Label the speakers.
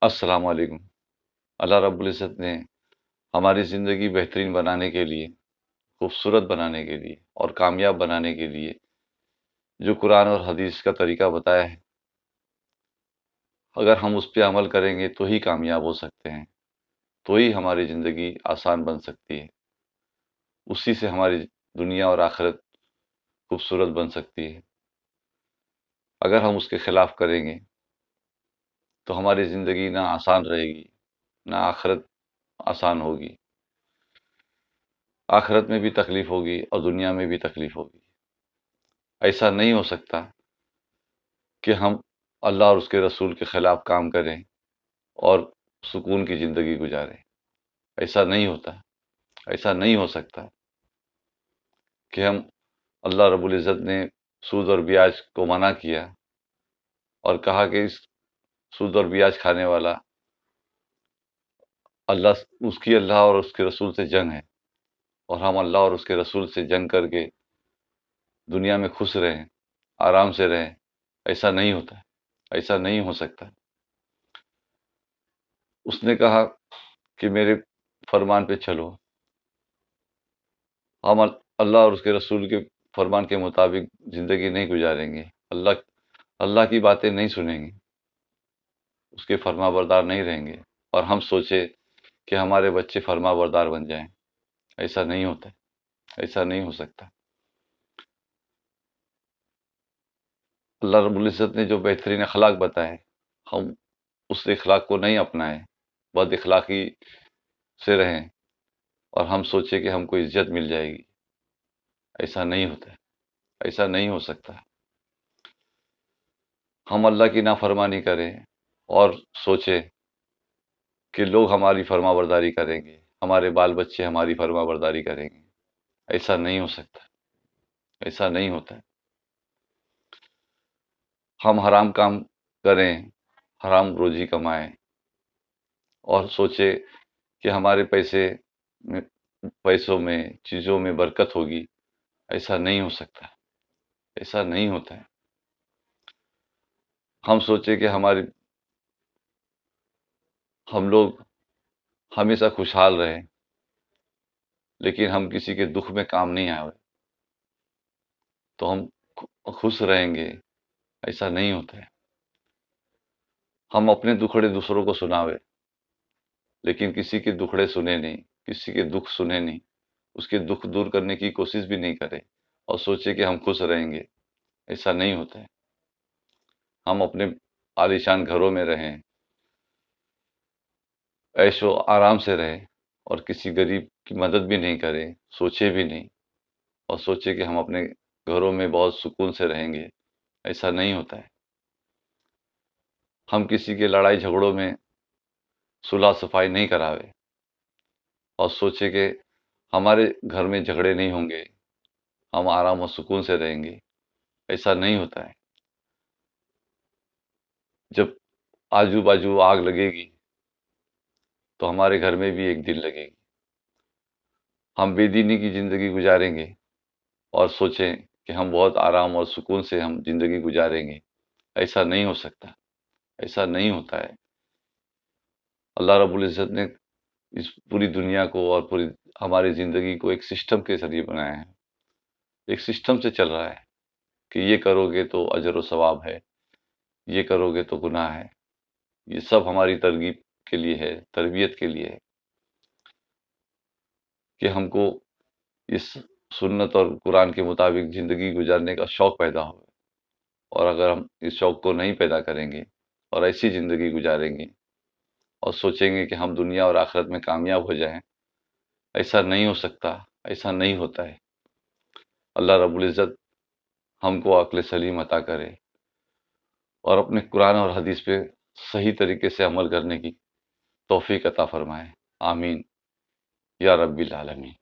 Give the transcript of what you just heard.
Speaker 1: السلام علیکم۔ اللہ رب العزت نے ہماری زندگی بہترین بنانے کے لیے، خوبصورت بنانے کے لیے اور کامیاب بنانے کے لیے جو قرآن اور حدیث کا طریقہ بتایا ہے، اگر ہم اس پہ عمل کریں گے تو ہی کامیاب ہو سکتے ہیں، تو ہی ہماری زندگی آسان بن سکتی ہے، اسی سے ہماری دنیا اور آخرت خوبصورت بن سکتی ہے۔ اگر ہم اس کے خلاف کریں گے تو ہماری زندگی نہ آسان رہے گی، نہ آخرت آسان ہوگی، آخرت میں بھی تکلیف ہوگی اور دنیا میں بھی تکلیف ہوگی۔ ایسا نہیں ہو سکتا کہ ہم اللہ اور اس کے رسول کے خلاف کام کریں اور سکون کی زندگی گزاریں۔ ایسا نہیں ہوتا، ایسا نہیں ہو سکتا کہ ہم اللہ رب العزت نے سود اور بیاج کو منع کیا اور کہا کہ اس سود اور بیاج کھانے والا اس کی اللہ اور اس کے رسول سے جنگ ہے، اور ہم اللہ اور اس کے رسول سے جنگ کر کے دنیا میں خوش رہیں، آرام سے رہیں۔ ایسا نہیں ہوتا، ایسا نہیں ہو سکتا۔ اس نے کہا کہ میرے فرمان پہ چلو، ہم اللہ اور اس کے رسول کے فرمان کے مطابق زندگی نہیں گزاریں گے، اللہ کی باتیں نہیں سنیں گے، اس کے فرما بردار نہیں رہیں گے، اور ہم سوچے کہ ہمارے بچے فرما بردار بن جائیں۔ ایسا نہیں ہوتا، ایسا نہیں ہو سکتا۔ اللہ رب العزت نے جو بہترین اخلاق بتائے، ہم اس اخلاق کو نہیں اپنائیں، بد اخلاقی سے رہیں اور ہم سوچے کہ ہم کو عزت مل جائے گی۔ ایسا نہیں ہوتا، ایسا نہیں ہو سکتا۔ ہم اللہ کی نافرمانی کریں اور سوچیں کہ لوگ ہماری فرما برداری کریں گے، ہمارے بال بچے ہماری فرما برداری کریں گے۔ ایسا نہیں ہو سکتا، ایسا نہیں ہوتا۔ ہم حرام کام کریں، حرام روزی کمائیں اور سوچے کہ ہمارے پیسوں میں چیزوں میں برکت ہوگی۔ ایسا نہیں ہو سکتا، ایسا نہیں ہوتا ہے۔ ہم سوچے کہ ہم لوگ ہمیشہ خوشحال رہیں، لیکن ہم کسی کے دکھ میں کام نہیں آئے تو ہم خوش رہیں گے۔ ایسا نہیں ہوتا ہے۔ ہم اپنے دکھڑے دوسروں کو سناوے، لیکن کسی کے دکھڑے سنے نہیں، کسی کے دکھ سنے نہیں، اس کے دکھ دور کرنے کی کوشش بھی نہیں کرے اور سوچے کہ ہم خوش رہیں گے۔ ایسا نہیں ہوتا ہے۔ ہم اپنے عالیشان گھروں میں رہیں، عیش و آرام سے رہیں اور کسی غریب کی مدد بھی نہیں کریں، سوچے بھی نہیں اور سوچے کہ ہم اپنے گھروں میں بہت سکون سے رہیں گے۔ ایسا نہیں ہوتا ہے۔ ہم کسی کے لڑائی جھگڑوں میں صلح صفائی نہیں کراوے اور سوچے کہ ہمارے گھر میں جھگڑے نہیں ہوں گے، ہم آرام و سکون سے رہیں گے۔ ایسا نہیں ہوتا ہے۔ جب آجو باجو آگ لگے گی تو ہمارے گھر میں بھی ایک دن لگے گی۔ ہم بے دینی کی زندگی گزاریں گے اور سوچیں کہ ہم بہت آرام اور سکون سے ہم زندگی گزاریں گے۔ ایسا نہیں ہو سکتا، ایسا نہیں ہوتا ہے۔ اللہ رب العزت نے اس پوری دنیا کو اور پوری ہماری زندگی کو ایک سسٹم کے ذریعے بنایا ہے، ایک سسٹم سے چل رہا ہے کہ یہ کرو گے تو اجر و ثواب ہے، یہ کرو گے تو گناہ ہے۔ یہ سب ہماری ترغیب کے لیے ہے، تربیت کے لیے ہے کہ ہم کو اس سنت اور قرآن کے مطابق زندگی گزارنے کا شوق پیدا ہو، اور اگر ہم اس شوق کو نہیں پیدا کریں گے اور ایسی زندگی گزاریں گے اور سوچیں گے کہ ہم دنیا اور آخرت میں کامیاب ہو جائیں، ایسا نہیں ہو سکتا، ایسا نہیں ہوتا ہے۔ اللہ رب العزت ہم کو عقل سلیم عطا کرے اور اپنے قرآن اور حدیث پہ صحیح طریقے سے عمل کرنے کی توفیق عطا فرمائے۔ آمین یا رب العالمین۔